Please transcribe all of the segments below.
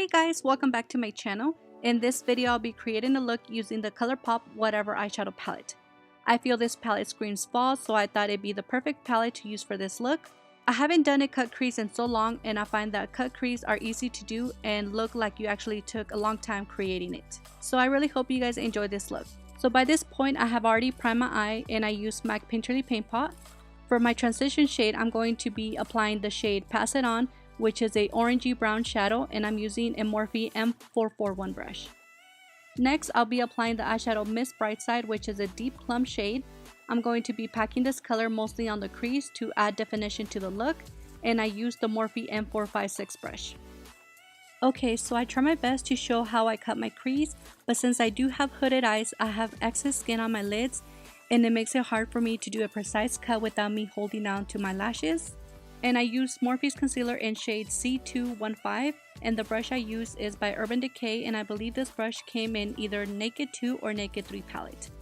Hey guys, welcome back to my channel. In this video, I'll be creating a look using the Colourpop WHATEVER eyeshadow palette. I feel this palette screams fall, so I thought it'd be the perfect palette to use for this look. I haven't done a cut crease in so long, and I find that cut crease are easy to do and look like you actually took a long time creating it. So I really hope you guys enjoy this look. So by this point, I have already primed my eye and I used my Painterly Paint Pot. For my transition shade, I'm going to be applying the shade Pass It On, which is a orangey brown shadow, and I'm using a Morphe M441 brush. Next, I'll be applying the eyeshadow Miss Brightside, which is a deep plum shade. I'm going to be packing this color mostly on the crease to add definition to the look, and I used the Morphe M456 brush. Okay, so I try my best to show how I cut my crease, but since I do have hooded eyes, I have excess skin on my lids, and it makes it hard for me to do a precise cut without me holding down to my lashes. And I used Morphe's concealer in shade C215, and the brush I use is by Urban Decay, and I believe this brush came in either Naked 2 or Naked 3 palette.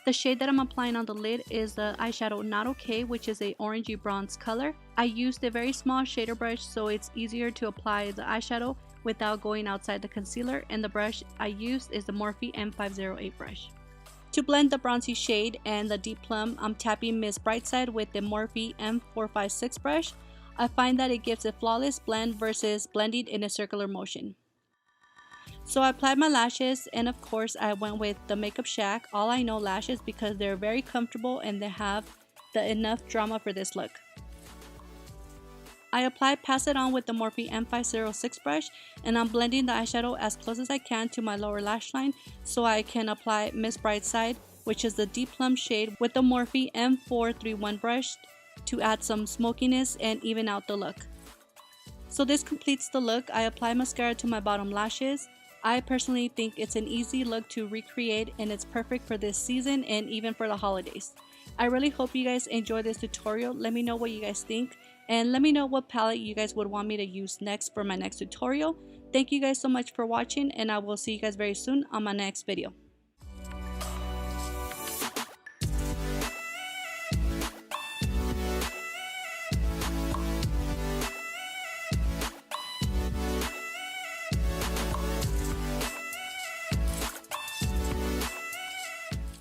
The shade that I'm applying on the lid is the eyeshadow Not Okay, which is a orangey bronze color. I used a very small shader brush so it's easier to apply the eyeshadow without going outside the concealer, and the brush I used is the Morphe M508 brush. To blend the bronzy shade and the deep plum, I'm tapping Miss Brightside with the Morphe M456 brush. I find that it gives a flawless blend versus blending in a circular motion. So I applied my lashes, and of course I went with the Makeupshack All I Know lashes because they're very comfortable and they have enough drama for this look. I applied Pass It On with the Morphe M506 brush, and I'm blending the eyeshadow as close as I can to my lower lash line so I can apply Miss Brightside, which is the deep plum shade, with the Morphe M431 brush to add some smokiness and even out the look. So this completes the look. I apply mascara to my bottom lashes. I personally think it's an easy look to recreate, and it's perfect for this season and even for the holidays. I really hope you guys enjoy this tutorial. Let me know what you guys think, and let me know what palette you guys would want me to use next for my next tutorial. Thank you guys so much for watching, and I will see you guys very soon on my next video.